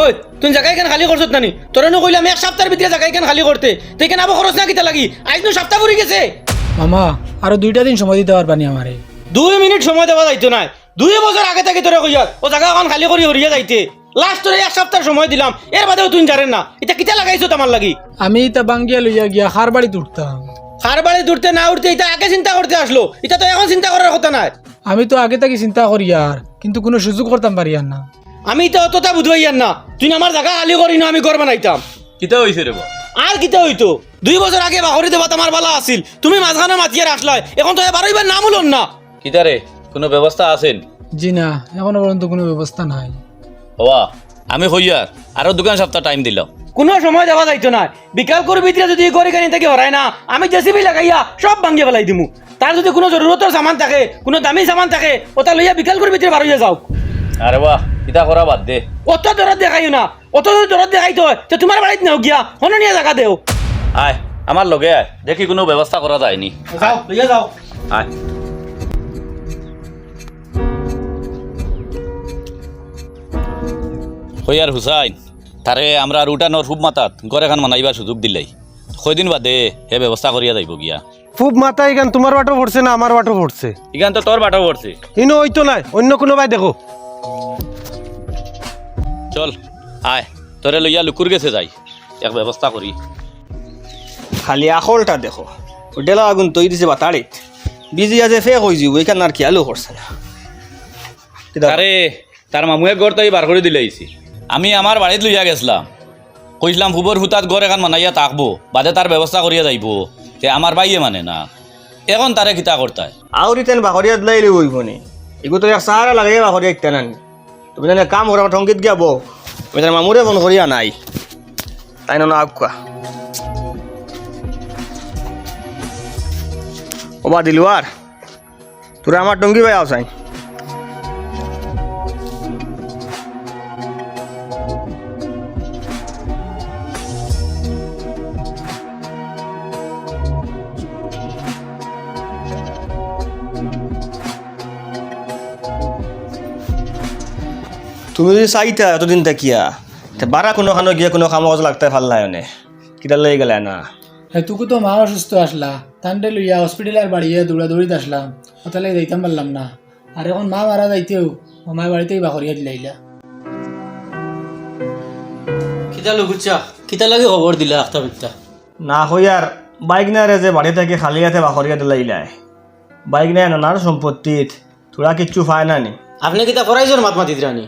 ওই তুই জায়গা এখানে খালি করছত নানি তোরা নো কইলাম এক সপ্তাহের ভিতরে জায়গা এখানে খালি করতে তুই কেন আবো খরচ না কিতা লাগি আজ নো সপ্তাহ পড়ে গেছে মামা আরো 2টা দিন সময় দিতে পারবানি আমারে 2 মিনিট সময় দেওয়া যাইতো না 2 বছর আগে থেকে তোরা কইয়া ও জায়গা এখন খালি করি হরিয়া যাইতে লাস্ট তোরে এক সপ্তাহ সময় দিলাম এর বাদেও তুই জানেন না এটা কিতা লাগাইছো তোমার লাগি আমি তা বাঙ্গিয়া লইয়া গিয়া খার বাড়ি উঠতাম খার বাড়ি উঠতে না উঠতে এটা আগে চিন্তা করতে আসলো এটা তো এখন চিন্তা করার কথা নাই আমি তো আগে থেকে চিন্তা করি আর কিন্তু কোনো সুযোগ করতাম পারি আর না আমি তো অতটা বুঝবাইয়ার না তুই আমার জায়গা খালি করি না আমি ঘর বানাইতাম কিতা হইছে রে বা আর কিতা হইতো 2 বছর আগে বাহরি দেবা তোমার বালা আছিল তুমি মাঝখানে মাতিয়ার আসলাই এখন তো এবার হইবার নাম হলো না কিতা রে কোনো ব্যবস্থা আছেন? জি না এখনো পর্যন্ত কোনো ব্যবস্থা নাই হওয়া আমি হইয়ার আরো দোকান সপ্তাহ টাইম দিলাম। কোনো সময় দেওয়া যাইতো না বিকাল করে ভিতরে যদি গড়ি গাড়ি থেকে হরায় না আমি জেসিবি লাগাইয়া সব ভাঙিয়ে ফেলাই দিমু তার যদি কোনো জরুরতের সামান থাকে কোনো দামি সামান থাকে ওটা লইয়া বিকাল করে ভিতরে বার হইয়া যাও আরে বাহ কিতা করা বাদ দে। অত দরদ দেখাইও না অত যদি দরদ দেখাইতো হয় তো তোমার বাড়িতে নাও গিয়া হনো নিয়ে জায়গা দেও আয় আমার লগে আয় দেখি কোনো ব্যবস্থা করা যায়নি। যাও লইয়া যাও আয় হইয়ার হুসাইন তারে আমরা রুটানোর খুব মাতাত ঘর এখন মানাইবার সুযোগ দিলাই কয়দিন বাদে হে ব্যবস্থা করিয়া যাইব গিয়া। খুব মাথা এখান তোমার বাটো পড়ছে না আমার বাটো পড়ছে ইখান তো তোর বাটাও পড়ছে ইনো হইতো নাই অন্য কোনো ভাই দেখো চল আয় তোরে লইয়া লুকুর গেছে যাই এক ব্যবস্থা করি। খালি আখলটা দেখো ডেলা আগুন তৈরি দিছে বাতাড়িত বিজি আছে ফেক হয়ে যাব এখানে আর খেয়ালও করছে না আরে তার মামুয়ে ঘর তাই বার করে দিলাইছি আমি আমার বাড়িত লইয়া গেছিলাম কইছিলাম ফুবর হুতাত ঘর এখন মানাইয়া থাকবো বাদে তার ব্যবস্থা করিয়া যাইব তে আমার বাইয়ে মানে না এখন তারে কিতা করতায় আউরি তেন বাহরিয়া দিলাইলে হইব নি এগু তো সারা লাগে বাহরিয়া ইত্যা নানি তুমি জানে কাম করা ঠঙ্গিত গিয়া বো তুমি জানে মামুরে ফোন করিয়া নাই তাই না আগুয়া ওবা দিলুয়ার তোরা আমার টঙ্গি ভাই আসাই তুমি যদি চাইতা এতদিন দেখিয়া বারা কোনোখানো গিয়ে কোনো কাম কাজ লাগতে ভাল নাই অনে কিটা লই গেলে না তুকু তো মা অসুস্থ আসলা তান্ডে লইয়া হসপিটালের বাড়িয়ে দৌড়াদৌড়িতে আসলাম ওতালে যাইতাম পারলাম না আর এখন মা মারা যাইতেও মামার বাড়িতেই বাকরিয়া দিলাইলা কিতা লুকুচ্ছা কিতা লাগে খবর দিলা আখতা বিকতা না হইয়ার বাইক নারে যে বাড়ি থেকে খালি হাতে বাকরিয়া দিলাইলাই বাইক নাই নানার সম্পত্তিত তোরা কিচ্ছু পায় না নি আপনি কিতা করাইছর মাত মাতি দিরানি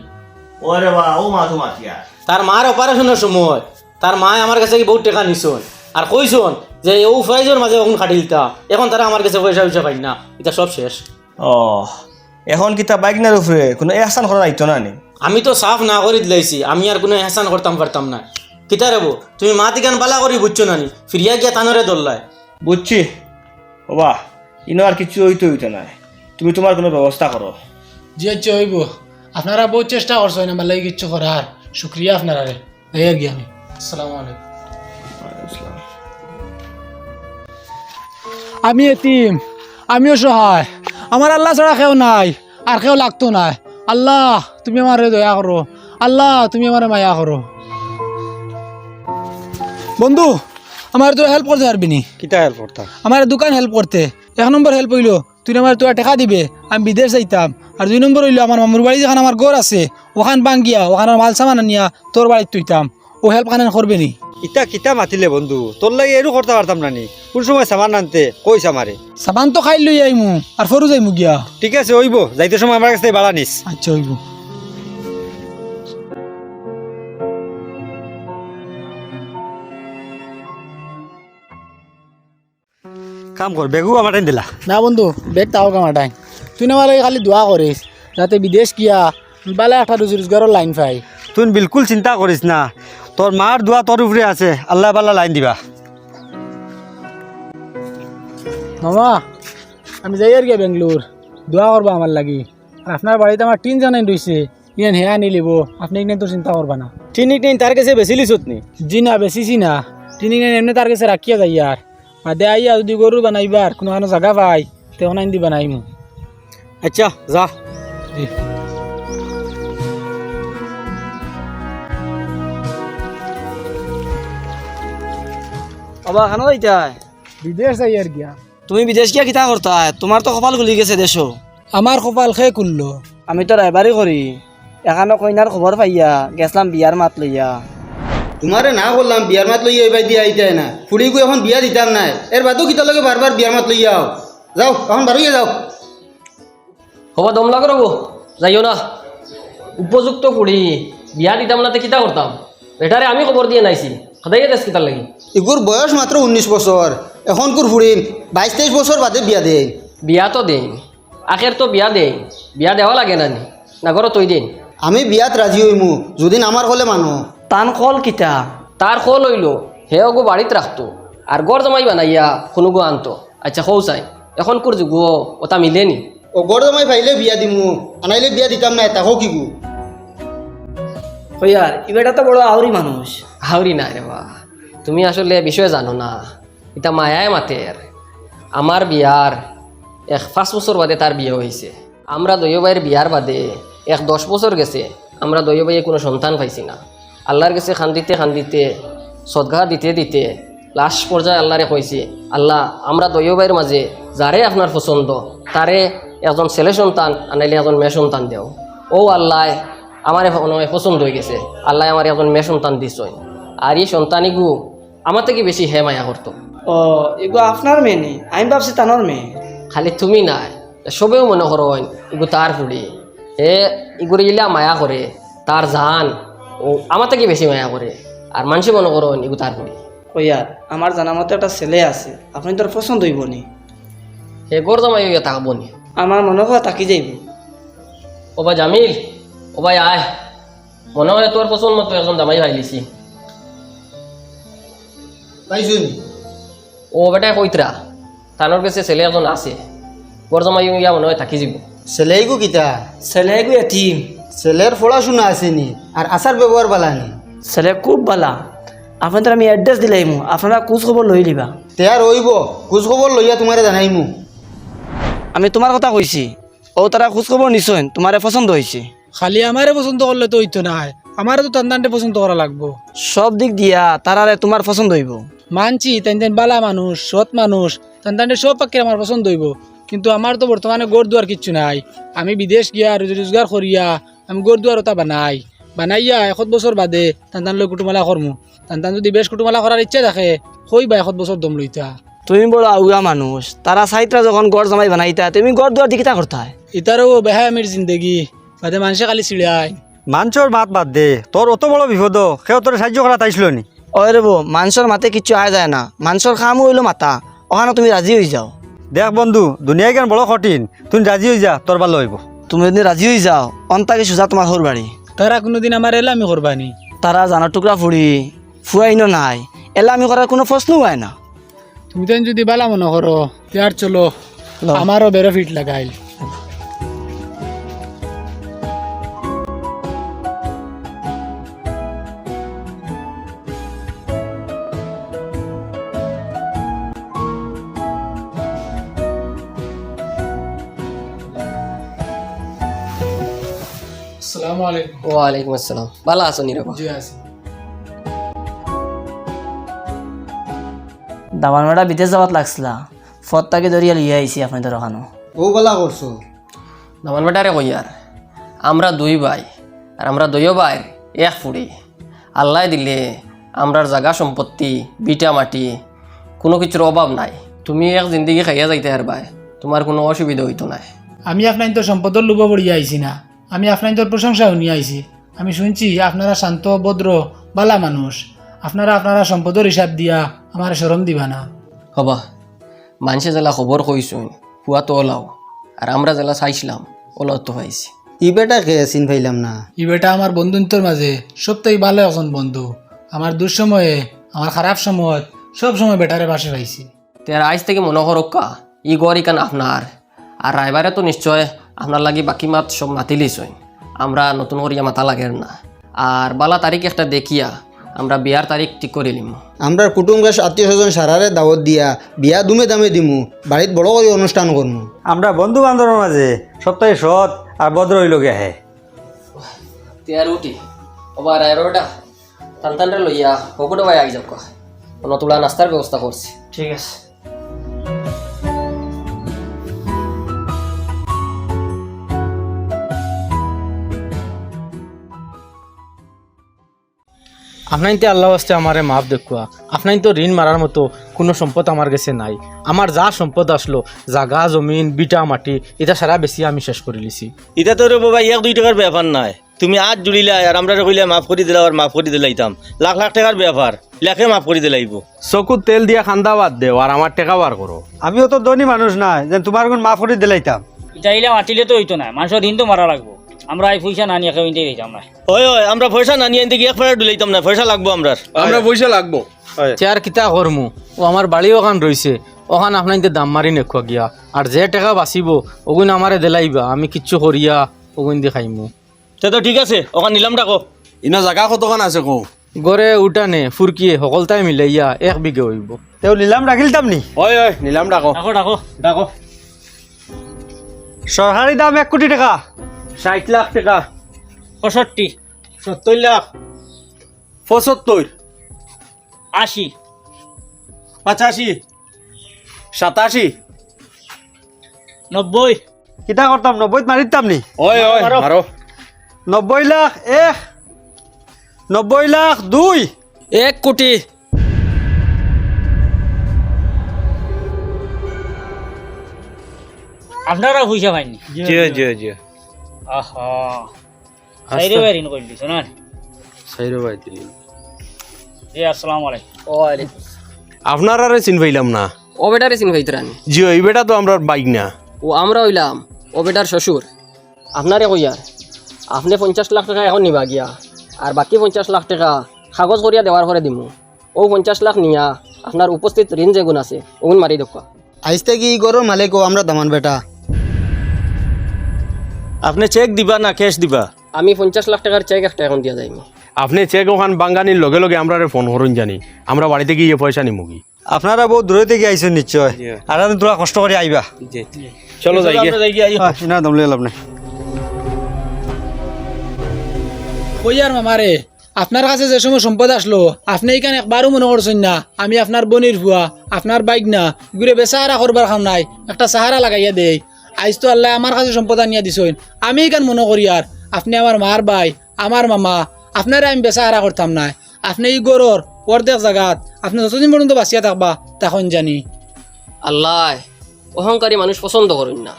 ওরে বা ও মাথু মাতিয়া তার মার অপারেশনের সময় তার মা আমার কাছে বহুত টাকা নিছন আর কইছন যে ও প্রাইজের মাঝে এখন খাটিলতা এখন তারা আমার কাছে পয়সা পয়সা পাই না এটা সব শেষ ও এখন কিতা বাইক নার উপরে কোনো এহসান করা যাইতো না নি আমি তো সাফ না করে দিলাইছি আমি আর কোনো এহসান করতাম পারতাম না কিতা রেবো তুমি মা তিকান বালা করি বুঝছো নানি ফিরিয়া গিয়া তানরে দল্লায় বুঝছি ও বা ইনো আর কিছু হইতে হইতো না তুমি তোমার কোনো ব্যবস্থা করো জি আচ্ছা হইব আপনারা বহুত চেষ্টা করছেন আমার লাগে কিচ্ছু করার শুক্রিয়া আপনারা রে এই আর কি আমি আসসালামু আলাইকুম আমি এতিম আমিও সহায় আমার আল্লাহ ছাড়া কেউ নাই আর কেউ লাগতো না আল্লাহ তুমি আমার দয়া করো আল্লাহ তুমি আমার মায়া করো বন্ধু আমার তো হেল্প করতে পারবি নি কিতা হেল্প করতা আমার দোকান হেল্প করতে 1 নম্বর হেল্প হইলো তুই আমার তোরা টাকা দিবে আমি বিদেশ যাইতাম আর 2 নম্বর হইলো আমার মামুর বাড়ি যেখানে আমার ঘর আছে ওখান বাঙ্গিয়া ওখানে মাল সামান আনিয়া তোর বাড়িতে তুইতাম ও হেল্প খানে করবে নি ইতা কিতা মাতিলে বন্ধু তোর লাগে এরও করতে পারতাম নানি কোন সময় সামান আনতে কইস আমারে সাবান তো খাই লই আইমু আর ফরু যাইমু গিয়া ঠিক আছে হইব যাইতে সময় আমার কাছে বাড়া নিস আচ্ছা হইব কাম কর বেগু আমার দিলা না বন্ধু বেগ তাও কামাটাই তুই না আমার লাগে খালি দোয়া করিস যাতে বিদেশ গিয়া বালা একটা রোজগারের লাইন পাই তুই বিলকুল চিন্তা করিস না তোর মার দোয়া তোর উপরে আছে আল্লাহ বাল্লাহ লাইন দিবা মামা আমি যাই আর গিয়া বেঙ্গলোর দোয়া করবা আমার লাগি আর আপনার বাড়িতে আমার 3 জানাই রয়েছে ইয়ান হেয়া নিলিব আপনি ইনে তো চিন্তা করবা না টিনিক নেই তার কাছে বেশি লিছত নি জি না বেশিছি না টিনিক এমনি তার কাছে রাখিয়া যাই আর বাদে আইয়া যদি গরু বানাইবার কোনো জায়গা পাই তখন আইন দি বানাইমু আচ্ছা যা জি অবা খানো যাইতাই বিদেশ যাই আর গিয়া তুমি বিদেশ গিয়া কিতা করতা তোমার তো কপাল খুলি গেছে দেশো আমার কপাল খে করলো আমি তো ড্রাইভারি করি এখানে কইনার খবর পাইয়া গেছলাম বিয়ার মাত লইয়া তোমারে না বললাম বিয়ার মাত লইয়া এবার দিয়া আইতাই না ফুড়িকু এখন বিয়া দিতাম নাই এর বাদেও কিতা লাগে বারবার বিয়ার মাত লইয়া আও যাও এখন বারোইয়া যাও হবা দম লাগ রব যাইও না উপযুক্ত পুড়ি বিয়া দিতাম না কিতা করতাম এটারে আমি খবর দিয়ে নাইছি সদাই দেশ কিতার লাগি এগুর বয়স মাত্র 19 বছর এখন কুর ফুড়িন 22-23 বছর বাদে বিয়া দেয় বিয়া তো দেন আখের তো বিয়া দেন বিয়া দেওয়া লাগে না নি না ঘর তৈ দেন আমি বিয়াত রাজি হইমু যদি আমার হলে মানো টান কল কিতা তার খোল হইলো হে গো বাড়িত রাখতো আর গড় জমাই বানাইয়া কোনো গো আনতো আচ্ছা খৌ চাই এখন কুর যুগ ওটা মিলে নি ও গড় জমাই পাইলে বিয়া দিমু আনাইলে বিয়া দিতাম নাই তাকো কিগু কইয়ার ইবেটা তো বড় আউরি মানুষ হাওরি না রে বা তুমি আসলে বিষয় জানো না এটা মায়ায় মাতের আমার বিয়ার 5 বছর বাদে তার বিয়ে হয়েছে আমরা দৈয় ভাইয়ের বিয়ার বাদে 10 বছর গেছে আমরা দৈয় ভাইয়ে কোনো সন্তান পাইছি না আল্লাহর কাছে খান্দিতে খান্দিতে সদগা দিতে দিতে লাস্ট পর্যায়ে আল্লাহরে কইছি আল্লাহ আমরা দৈয় ভাইয়ের মাঝে যারে আপনার পছন্দ তারে একজন ছেলে সন্তান আনাইলে একজন মেয়ে সন্তান দেও ও আল্লাহ আমার পছন্দ হয়ে গেছে আল্লাহ আমার একজন মেয়ে সন্তান দিছই আর এই সন্তানিগু আমার থেকে বেশি হে মায়া করতো ও এগো আপনার মেয়ে নি আমি ভাবছি তানোর মেয়ে খালি তুমি নাই সবেও মনে করো ইগু তার ফুড়ি হে ইগুরে ইলা মায়া করে তার জান ও আমার থেকে বেশি মায়া করে আর মানুষে মনে করো ইগু তার ফুড়ি কইয়ার আমার জানা মতো একটা ছেলে আছে আপনি তোর পছন্দ হইব নি হে গর জমাই থাকবো নি আমার মনে হয় তাকি যাইব ও ভাই জামিল ও ভাই আয় মনে হয় তোর পছন্দ মতো একজন জামাই ভাইলিছি পাইছুন ও বেটাই কইতরা তানোর কাছে ছেলে একজন আছে গর জমাই ইয়া মনে হয় থাকি যাব ছেলেইগু কিতা ছেলে এগো এতিম ছেলের পড়াশোনা আসেনি আর আচার ব্যবহার বালানি ছেলে খুব বালা আপনাদের আমি অ্যাড্রেস দিলাইমু আপনারা খোঁজ খবর লই লিবা তেয়ার হইব খোঁজ খবর লইয়া তোমারে জানাইমু আমি তোমার কথা কইছি ও তারা খোঁজ খবর নিছইন তোমারে পছন্দ হয়েছে খালি আমারে পছন্দ করলে তো হইতো নাই আমারও তো টানটানটে পছন্দ করা লাগবো সব দিক দিয়া তারারে তোমার পছন্দ হইব মানছি তেন বালা মানুষ সৎ মানুষ টানটানটে সব পাখি আমার পছন্দ হইব কিন্তু আমার তো বর্তমানে গড় দুয়ার কিচ্ছু নাই আমি বিদেশ গিয়া রোজগার করিয়া আমি গড় দুয়ার ওটা বানাইয়া 1 বছর বাদে টানটান লই কুটুমালা করমু টানটান যদি বেশ কুটুমালা করার ইচ্ছা থাকে কইবা 1 বছর দম লইতা তুমি বড় আউয়া মানুষ তারা সাইটরা যখন গড় জমাই বানাইতা তুমি গড় দুয়ার দিকে করতা ইতারও বেহায় আমির জিন্দগি বাদে মানুষে খালি চিড়ায় মানুষের মাত বাদ দে তোর অত বড় বিপদ সেও তোর সাহায্য করা তাইছিল নি ওই রেবো মানুষের মাতে কিচ্ছু আয় যায় না মানুষের খামও হইলো মাতা ওখানে তুমি রাজি হয়ে যাও দেখ বন্ধু দুনিয়া কেন বড় কঠিন তুই রাজি হয়ে যা তোর ভালো হইব তুমি যদি রাজি হয়ে যাও অন্তাকে সোজা তোমার হর বাড়ি তারা কোনোদিন আমার এলামি করবানি তারা জানার টুকরা ফুড়ি ফুয়াইনো নাই এলামি করার কোনো প্রশ্ন হয় না তুমি তেন যদি বালা মনে করো ইয়ার চলো আমারও বেরো ফিট লাগাইল আসসালামু আলাইকুম ওয়ালাইকুম আসসালাম ভালো আছো নিরবা জি আছি দামান মেটা বিদেশ যাওয়াত লাগছিলা ফতটাকে ধরিয়া লিয়ে আইছি আপনাদের ওখানো ও বলা করছো আমার বেটারে কইয়ার আমরা 2 ভাই আর আমরা 2 ভাই এক ফুড়ি আল্লাহ দিলে আমরার জায়গা সম্পত্তি বিটা মাটি কোনো কিছুর অভাব নাই তুমি এক জিন্দগি খাইয়া যাইতে আর ভাই তোমার কোনো অসুবিধা হইতো না আমি আপনার তো সম্পদের লোভ পড়িয়া আইছি না আমি আপনার তোর প্রশংসা শুনিয়ে আইছি আমি শুনছি আপনারা শান্ত ভদ্র বালা মানুষ আপনারা সম্পদের হিসাব দিয়া আমার শরম দিবা না হবা মানুষে জেলা খবর কইছুন পুয়া তো ওলাও আর আমরা জেলা চাইছিলাম ওলাও তো পাইছি ই বেটা কে চিন পাইলাম না ই বেটা আমার বন্ধুত্বর মাঝে সবথেকে ভালো এখন বন্ধু আমার দুঃসময়ে আমার খারাপ সময় সব সময় বেটারে পাশে পাইছি তার আজ থেকে মনে করক্কা ই গড় ইকান আপনার আর রাইবারে তো নিশ্চয় আপনার লাগি বাকি মাত সব মাতিলিছই আমরা নতুন করিয়া মাথা লাগের না আর বালা তারিখ একটা দেখিয়া আমরা বিয়ার তারিখ ঠিক করে নিম আমরা কুটুম গাছ আত্মীয় স্বজন সারারে দাওয়াত দিয়া বিয়া দুমে দামে দিমু বাড়িত বড় করে অনুষ্ঠান করমু আমরা বন্ধু বান্ধবের মাঝে সপ্তাহে সৎ আর ভদ্র হইল গে হে তেয়ার উঠি ওবা রায়রোটা টান লইয়া হকুটো ভাই আই যাও নতুলা নাস্তার ব্যবস্থা করছি। ঠিক আছে। আপনাই তো আল্লাহ আসতে আমারে মাপ দেখুয়া, আপনাই তো ঋণ মারার মতো কোনো সম্পদ আমার কাছে নাই। আমার যা সম্পদ আসলো, জাগা জমিন বিটা মাটি, এটা সারা বেশি আমি শেষ করে লিছি। এটা তো রে বাবা 1-2 টাকার ব্যাপার নাই। তুমি আজ জুড়িলাই আর আমরা কইলে মাফ করে দিলা আর মাফ করে দিলাইতাম। লাখ লাখ টাকার ব্যাপার, লাখে মাফ করে দিলাইব। চকুত তেল দিয়া খান্দা বাদ দেও আর আমার টাকা বার করো। আমিও তো ধনী মানুষ না যে তোমার কোন মাফ করে দিলাইতাম। চাইলে মাতিলে তো হইতো না, মানুষের ঋণ তো মারা লাগবো। আমরা এই পয়সা না নিয়ে কেউ দিতাম না। ওই আমরা পয়সা না নিয়ে আনতে গিয়ে 1 ফেরা দিলাইতাম না, পয়সা লাগবো আমরা পয়সা লাগবো। চেয়ার কিতা করমু, ও আমার বাড়ি ওখান রইছে, ওখান আপনার দাম মারি নেখুয়া গিয়া। আর যে টাকা বাঁচিব ওগুন আমারে দিলাইবা, আমি কিচ্ছু করিয়া ওগুন দিয়ে খাইমু। তো ঠিক আছে, ওখান নিলাম ডাকো। ইনা জাগা কতখান আছে কো? গড়ে উঠানে ফুরকিয়ে সকলটাই মিলাইয়া 1 বিঘে হইব। তেও নিলাম রাখিলতাম নি। ওই নিলাম ডাকো। ডাকো ডাকো ডাকো। সরকারি দাম 1 কোটি টাকা। 60 লাখ টাকা। 65, 70 লাখ। 75, 80, 85, 87। 90, কিতা করতাম 90 মারিতাম নি। ওই মারো। 90 লাখ 1, 90 লাখ 2, 1 কোটি। আপনারা পয়সা পাইনি? জি জি জি। আহা, সাইরে ভাই ঋণ করে দিছো না? সাইরো ভাই দিলি। জি আসসালামু আলাইকুম। ওয়ালাইকুম। আপনারা রে চিন পাইলাম না। ও বেটারে চিন ভাইতরানি। জি এই বেটা তো আমরা বাইক না। ও আমরা হইলাম ও বেটার শ্বশুর। আপনারে কইয়ার আপনি 50 লাখ টাকা এখন নিবা গিয়া, আর বাকি 50 লাখ টাকা কাগজ করিয়া দেওয়ার পরে দিমু। ও 50 লাখ নিয়া আপনার উপস্থিত ঋণ যেগুন আছে ওগুন মারি দেখা। আইসতে কি গরুর মালিক ও আমরা দামান বেটা। আপনি চেক দিবা না ক্যাশ দিবা? আমি 50 লাখ টাকার চেক একটা এখন দিয়া যাইমি। আপনি চেক ওখান বাঙ্গানির লগে লগে আমরা ফোন করুন জানি, আমরা বাড়িতে গিয়ে পয়সা নিমুগি। আপনারা বহু দূরে থেকে আইছেন নিশ্চয়, আর তোরা কষ্ট করে আইবা। চলো যাই না দম লইলাম আপনি। কইয়ার মামারে আপনার কাছে যে সময় সম্পদ আসলো আপনি এখানে একবারও মনে করছেন না আমি আপনার বনির ভুয়া, আপনার বাইক না ঘুরে বেচারা করবার খাম নাই, একটা সাহারা লাগাইয়া দেই। আইজ তো আল্লাহ আমার কাছে সম্পদ আনিয়া দিছেন, আমি এখান মনে করি আর আপনি আমার মার ভাই, আমার মামা, আপনারে আমি বেচারা করতাম না। আপনি এই গরর অর্ধেক জায়গাত আপনি যতদিন পর্যন্ত বাঁচিয়া থাকবা তখন জানি। আল্লাহ অহংকারী মানুষ পছন্দ করেন না,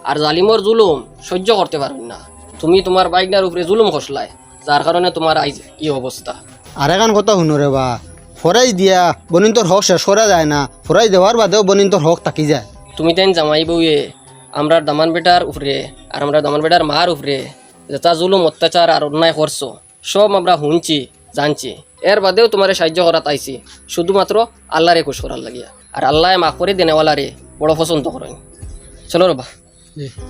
আর জালিমর জুলুম সহ্য করতে পারেন না। তুমি তোমার বাইকনার উপরে জুলুম খসলাই, যার কারণে তোমার আইজ এই অবস্থা। আর এখন কথা শুনো রে বা, ফরাই দিয়া বনিন্তর হক শেষ করা যায় না, ফরাই দেওয়ার বাদেও বনিন্তর হক থাকি যায়। তুমি তেন জামাই বউয়ে আমরার দামান বেটার উপরে আর আমরা দামান বেটার মার উপরে যেটা জুলুম অত্যাচার আর অন্যায় করছো সব আমরা শুনছি জানছি, এর বাদেও তোমার সাহায্য করা তাইছি শুধুমাত্র আল্লাহরে খুশ করার লাগিয়া। আর আল্লাহ মাফ করে দেনেওয়ালারে বড় পছন্দ করেন। চলো রবা।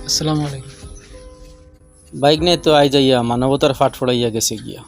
আসসালামু আলাইকুম। বাইক নিয়ে তো আই যাইয়া মানবতার ফাট ফড়াইয়া গেছে গিয়া।